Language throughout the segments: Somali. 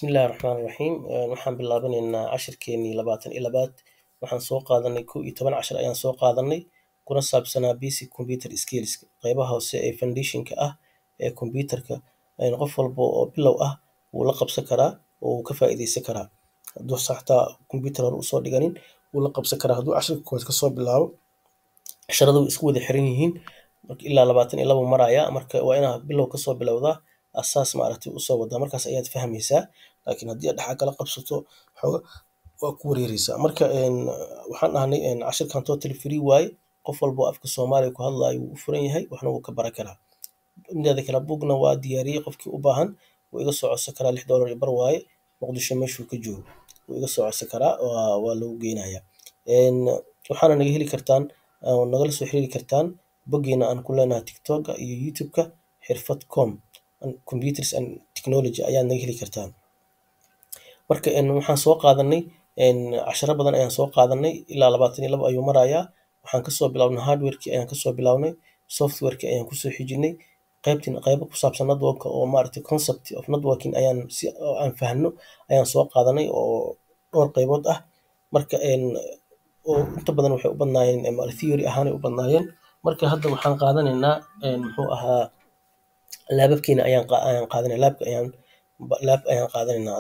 Bismillaahi Raxmaani Raxiim. Waxaan bilaabanaynaa cashirkeenii 22aad. Waxaan soo qaadanay 11 cashir ayaan soo qaadanay kuna saabsanaa basic computer skills qaybaha hoose ee foundationka ah ee computerka. Qof walba oo bilow ah wuu la qabsan karaa oo wuu ka faa'iideysan karaa. Hadduu saxtaa computer hore usoo dhiganin wuu la qabsan karaa. Hadduu cashirka koowaad kasoo bilaabo casharadu way isku wada xiran yihiin marka ilaa 22 maraya. Marka waa inaad bilow kasoo bilowdaa asaas maaragtay usoo wadaa, markaas ayaad fahmaysaa. laakiin haddii aad dhaxal kala qabsato xooga waa ku wareereysaa. Marka waxaan dhahnay cashirkan totally free waaye, qof walba oo afka Soomaaliya ku hadlaayo wuu u furan yahay, waxna wuu ka baran karaa. mideeda kale buugna waa diyaariyey, qofkii u baahan wuu iga soo codsan karaa. $6 waaye, Muqdisho meeshuu ka joogo wuu iga soo codsan karaa, waa lagu geynayaa. waxaana naga heli kartaan nagala soo xiriiri kartaan boggeena aan ku leenahay TikTok iyo YouTube-ka xirfad.com computers and technology ayaad naga heli kartaan. Marka waxaan soo qaadanay casharo badan ayaan soo qaadanay ilaa 22 ayuu marayaa. Waxaan kasoo bilaabnay hardware-kii ayaan kasoo bilaabnay, software-kii ayaan kusoo xijinay, qaybo ku saabsan network oo maaragtay concept of networking ayaan si aan fahno ayaan soo qaadanay oo dhowr qaybood ah. Marka oo inta badan waxay u badnaayeen theory ahaan ay u badnaayeen. Marka hadda waxaan qaadanaynaa muxuu ahaa laababkeena ayaan qaadanay laab ayaan qaadanaynaa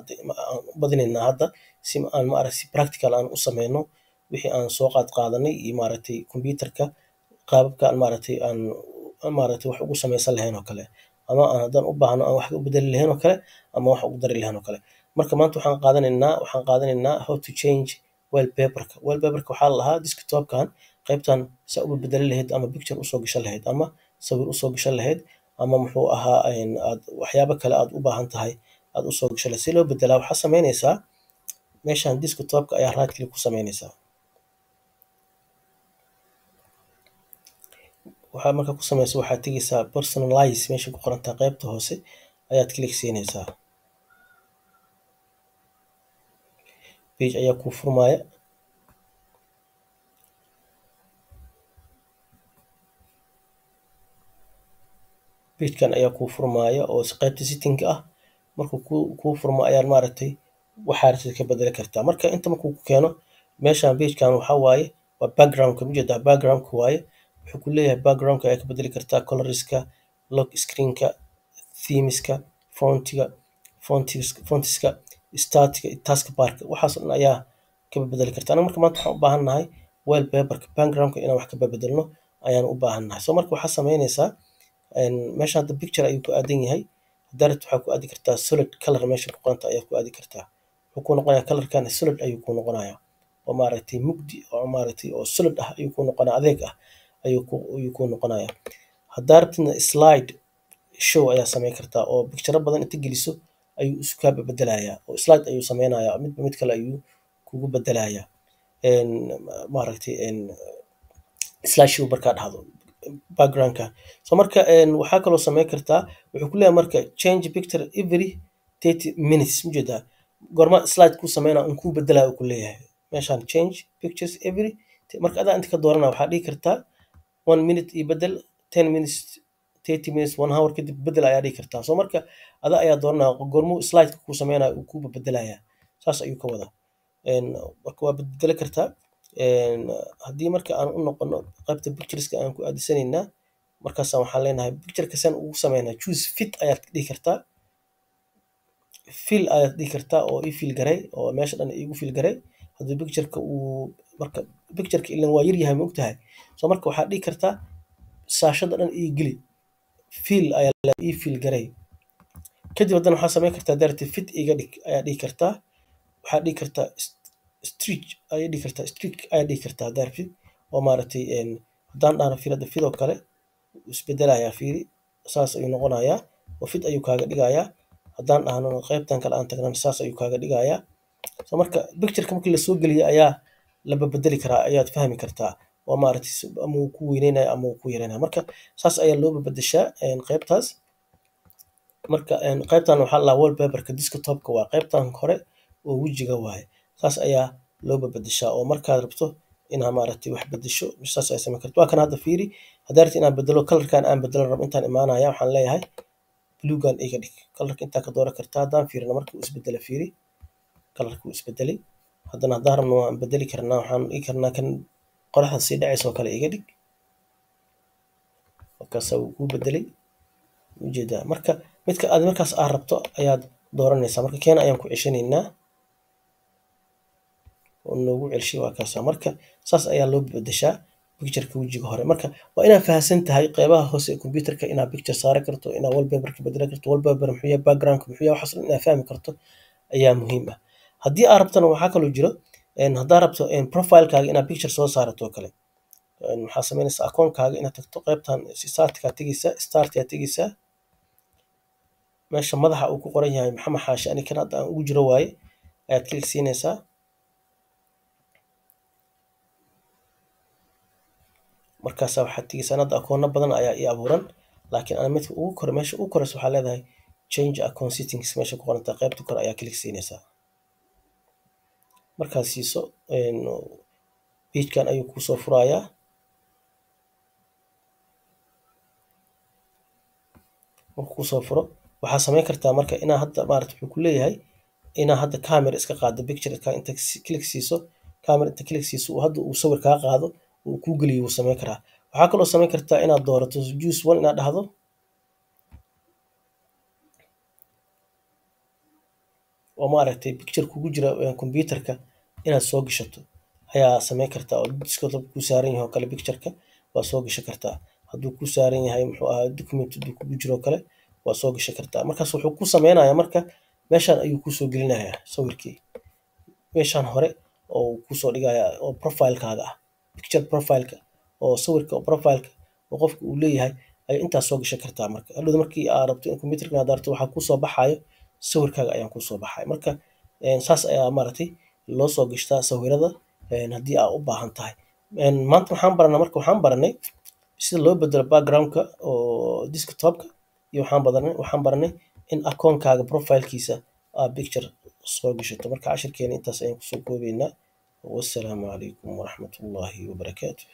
badinaynaa hadda si aan maaragtay si practical aan u sameyno wixii aan soo qaadanay iyo maaragtay computerka qaababka aan maaragtay wax ugu sameysan lahayn oo kale, ama haddaan u baahno aan wax u bedeli lahayn oo kale, ama wax ugu dari lahayn oo kale. Marka maanta waxaan qaadanaynaa how to change wallpaper-ka. Wallpaper-ka waxaa la lahaa desktop-kan qaybtan saa ugu bedeli lahayd ama picture usoo gashan lahayd ama sawir usoo gashan lahayd ama muxuu ahaa aad waxyaabo kale aad u baahan tahay aad usoo gashan lahayd. Si loo bedelaa waxaa sameynaysaa meeshan desktop-ka ayaa right click ku sameynaysaa. waxaa marka ku sameysa waxaad tegeysaa personalize meesha ku qoran tahay qaybta hoose ayaad click siinaysaa. page ayaa kuu furmaya. pagekan ayaa kuu furmaya oo qaybta setting-ka ah. markuu kuu furmo ayaad maaragtay waxaa rabtid ka bedeli kartaa. Marka inta markuu ku keeno meeshan pagekan waxaa waaye waa background-ka, ujeedaa background-ka waaye. wuxuu ku leeyahay background-ka ayaa ka bedeli kartaa coloriska, lock screen-ka, themeska, fontiska, static taskbar-ka, waxaas oo dhan ayaa ka bedeli kartaa. Marka maanta waxaan u baahannahay wallpaper-ka background-ka inaan wax ka bedelno ayaan u baahannahay. So marka waxaa sameynaysaa meesha hadda picture ayuu ku aadan yahay. haddaad rabto waxaa ku aadi kartaa solid color meesha ku qoranta ayaa ku aadi kartaa. wuxuu ku noqonayaa colorkan solid ayuu ku noqonayaa oo maaragtay mugdi oo maaragtay oo solid ah ayuu ku noqonayaa, adeeg ah ayuu ku noqonayaa. haddaad rabtidna slide show ayaa sameyn kartaa oo picture badan inta geliso ayuu isu kaa bedelayaa oo slide ayuu sameynayaa, midba mid kale ayuu kugu bedelayaa. maaragtay slide show markaa dhahdo background-ka. So marka waxaa kaloo sameyn kartaa, wuxuu ku leeyahay marka change picture every 30 minutes. ujeedaa goorma slide ku sameynaa un kuu bedelaa uu ku leeyahay meeshan change pictures every. marka adaa inta ka doorana waxaa dhihi kartaa 1 minute iyo bedel, 10 minutes, 30 minutes, 1 hour kadib bedel ayaa dhihi kartaa. So marka adaa ayaa dooranaya goormuu slide-ka ku sameynaa uu kuu bedelayaa. saas ayuu ka wadaa. marka waa bedeli kartaa. haddii marka aan u noqono qaybta pictureska aan ku aadisanaynaa, markaasaan waxaan leenahay pictureka saan ugu sameynaa choose fit ayaad dhihi kartaa, fill ayaad dhihi kartaa oo ii fill garay oo meesha dhan iigu fill garay. haddii pictureka marka pictureka ilan waa yar yahay ma ogtahay. so marka waxaad dhihi kartaa saashada dhan ii geli, fill ayaa ii fill garay. kadib haddana waxaa sameyn kartaa daarti fit iga dhig ayaa dhihi kartaa. waxaad dhihi kartaa streak ayaa dhihi kartaa daarti oo maaragtay haddaan dhahno fiilada fidoo kale isbedelayaa, fiiri saas ayuu noqonayaa oo fit ayuu kaaga dhigayaa. haddaan dhahno qaybtan kale aan tagnana saas ayuu kaaga dhigayaa. so marka pictureka markii lasoo geliyo ayaa la bedeli karaa, ayaad fahmi kartaa oo maaragtay ama uu ku weyneynaya ama uu ku yareynaya. marka saas ayaa loo bedeshaa qaybtaas. marka qaybtan waxaa la wallpaper-ka desktop-ka waa qaybtan hore oo wejiga waaye. saas ayaa loo bedeshaa oo markaad rabto inaad maaragtay wax bedesho saas ayaa sameyn kartaa. waa kan hadda fiiri, haddaad rabto inaan bedelo colorkan aan bedelan rabo intaan imaanaya waxaan leeyahay bluegan iga dhig kalarka intaa ka dooran kartaa. Haddaan fiirino marka uu isbedela fiiri kalarka uu isbedelay. haddana haddaan rabno waan bedeli karnaa, waxaan dhigi karnaa kan qoraxda sii dhacaysa oo kale iga dhig. markaasa wuu kuu bedelay ujeedaa. marka midka aad markaas aad rabto ayaad dooranaysaa. marka keena ayaan ku ceshanaynaa oo noogu celshay waa kaasa. marka saas ayaa loo bedeshaa pictureka wejiga hore. marka waa inaad fahamsan tahay qeybaha hoose ee computerka, inaad picture saari karto, inaad wallpaperka bedeli karto. wallpaper muxuu yahay, backgroundka muxuu yahay, waxaas dhan inaad fahmi karto ayaa muhiim ah. haddii aad rabtana waxaa kaloo jiro haddaad rabto profilekaaga inaad picture soo saarato oo kale, waxaa samaynaysaa akoonkaaga inaad tagto qeybtan startkaa tegeysaa, startkaa tegeysaa. meesha madaxa uu ku qoran yahay maxamed xaashi ani kan hadda aan ugu jiro waaye ayaad klik siinaysaa. markaasaa waxaad tegeysaa. hadda akoonno badan ayaa ii abuuran, laakiin ana midka ugu kore meesha ugu koreysa waxaa leedahay change account settings meesha ku qorantaa qeybta kore ayaa klik siinaysaa. markaad siiso pagekan ayuu kuusoo furayaa. markuu kusoo furo waxaa samayn kartaa marka inaa hadda maarata wuxuu ku leeyahay inaa hadda camera iska qaado pictureka. inta klik siiso camera, inta klik siiso hadda uu sawir kaa qaado uu kuu geliyo wuu samayn karaa. waxaa kaloo samayn kartaa inaad doorato choose one inaad dhahdo oo maaragtay picture kugu jira computerka inaad soo gashato ayaa samayn kartaa. oo desktop ku saaran yahay oo kale pictureka waa soo gashan kartaa. hadduu ku saaran yahay muxuu ahaa document hadduu kugu jiro kale waa soo gashan kartaa. markaas wuxuu ku sameynayaa marka meeshaan ayuu kusoo gelinayaa sawirkii meeshaan hore oo kusoo dhigayaa oo profilekaaga ah, picture profileka oo sawirka profileka oo qofka uu leeyahay ay intaas soo gashan kartaa. marka hadhow markii aad rabto in computerka aad daarto waxaa kusoo baxayo sawirkaaga ayaan kusoo baxay. marka saas ayaa maaragtay loo soo gashtaa sawirada haddii aad u baahan tahay. maanta waxaan baranay sida loo bedelo backgroundka oo desktopka, iyo waxaan baranay in akoonkaaga profilekiisa aad picture soo gashato. marka cashirkeena intaas ayaan kusoo koobaynaa. wassalaamu calaykum waraxmatullaahi wabarakaatu.